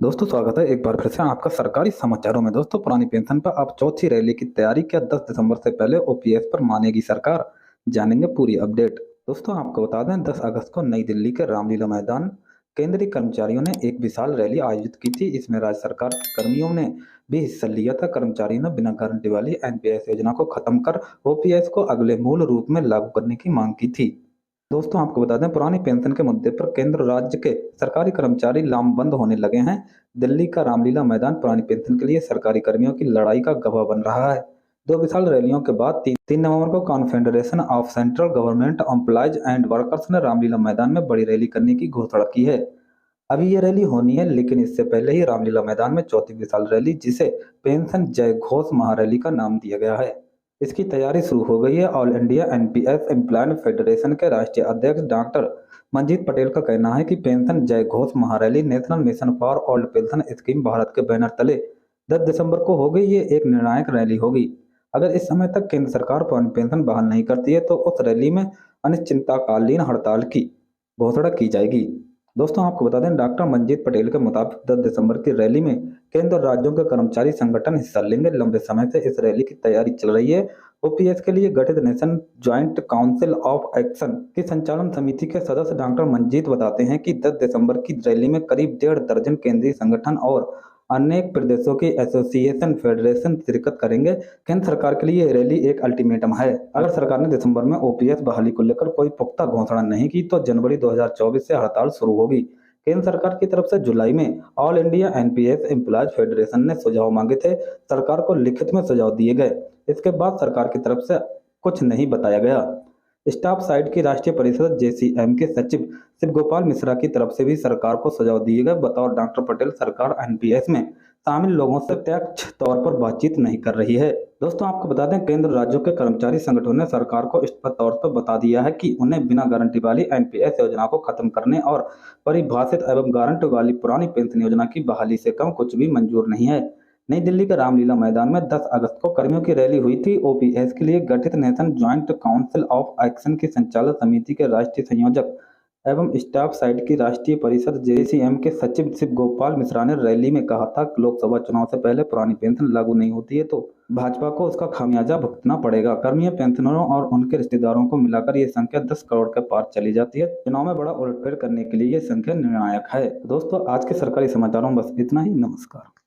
दोस्तों स्वागत है एक बार फिर से आपका सरकारी समाचारों में। दोस्तों पुरानी पेंशन पर अब चौथी रैली की तैयारी, क्या 10 दिसंबर से पहले ओपीएस पर मानेगी सरकार, जानेंगे पूरी अपडेट। दोस्तों आपको बता दें 10 अगस्त को नई दिल्ली के रामलीला मैदान केंद्रीय कर्मचारियों ने एक विशाल रैली आयोजित की थी। इसमें राज्य सरकार के कर्मियों ने भी हिस्सा लिया था। कर्मचारियों ने बिना गारंटी वाली एनपीएस योजना को खत्म कर ओपीएस को अगले मूल रूप में लागू करने की मांग की थी। दोस्तों आपको बता दें पुरानी पेंशन के मुद्दे पर केंद्र राज्य के सरकारी कर्मचारी लामबंद होने लगे हैं। दिल्ली का रामलीला मैदान पुरानी पेंशन के लिए सरकारी कर्मियों की लड़ाई का गवाह बन रहा है। दो विशाल रैलियों के बाद 3 नवंबर को confederation of central government employees and workers ने रामलीला मैदान में बड़ी रैली करने की घोषणा की है। अभी ये रैली होनी है, लेकिन इससे पहले ही रामलीला मैदान में चौथी विशाल रैली, जिसे पेंशन जय घोष महारैली का नाम दिया गया है, इसकी तैयारी शुरू हो गई है। All India NPS employees federation के राष्ट्रीय अध्यक्ष डॉक्टर मंजीत पटेल का कहना है कि पेंशन जय घोष महारैली national mission for old pension scheme Bharat के बैनर तले 10 दिसंबर को होगी। ये एक निर्णायक रैली होगी। अगर इस समय तक केंद्र सरकार पुरानी पेंशन बहाल नहीं करती है तो उस रैली में अनिश्चितकालीन हड़ताल की घोषणा की जाएगी। दोस्तों आपको बता दें डॉक्टर मंजीत पटेल के मुताबिक 10 दिसंबर की रैली में केंद्र और राज्यों के कर्मचारी संगठन हिस्सा लेंगे। लंबे समय से इस रैली की तैयारी चल रही है। ओपीएस के लिए गठित nation joint council of action की संचालन समिति के सदस्य डॉक्टर मंजीत बताते हैं कि 10 दिसंबर की रैली में करीब 1.5 दर्जन केंद्रीय संगठन और अनेक प्रदेशों की एसोसिएशन फेडरेशन शिरकत करेंगे। केंद्र सरकार के लिए यह रैली एक अल्टीमेटम है। अगर सरकार ने दिसंबर में ओपीएस बहाली को लेकर कोई पुख्ता घोषणा नहीं की तो जनवरी 2024 से हड़ताल शुरू होगी। केंद्र सरकार की तरफ से जुलाई में all India NPS employees federation ने सुझाव मांगे थे। सरकार को लिखित में सुझाव दिए गए। इसके बाद सरकार की तरफ से कुछ नहीं बताया गया। स्टाफ साइड की राष्ट्रीय परिषद जेसीएम के सचिव शिव गोपाल मिश्रा की तरफ से भी सरकार को सुझाव दिए गए। बतौर डॉक्टर पटेल, सरकार एनपीएस में शामिल लोगों से प्रत्यक्ष तौर पर बातचीत नहीं कर रही है। दोस्तों आपको बता दें केंद्र राज्यों के कर्मचारी संगठनों ने सरकार को स्पष्ट तौर पर बता दिया है कि उन्हें बिना गारंटी वाली एनपीएस योजना को खत्म करने और परिभाषित एवं गारंटी वाली पुरानी पेंशन योजना की बहाली से कम कुछ भी मंजूर नहीं है। नई दिल्ली के रामलीला मैदान में 10 अगस्त को कर्मियों की रैली हुई थी। ओपीएस के लिए गठित nation joint council of action की संचालक समिति के राष्ट्रीय संयोजक एवं स्टाफ साइड की राष्ट्रीय परिषद जेसीएम के सचिव शिव गोपाल मिश्रा ने रैली में कहा था कि लोकसभा चुनाव से पहले पुरानी पेंशन लागू नहीं होती है तो भाजपा को उसका खामियाजा भुगतना पड़ेगा। कर्मियों, पेंशनरों और उनके रिश्तेदारों को मिलाकर ये संख्या 10 करोड़ के पार चली जाती है। चुनाव में बड़ा उलटफेर करने के लिए ये संख्या निर्णायक है। दोस्तों आज के सरकारी समाचारों में बस इतना ही। नमस्कार।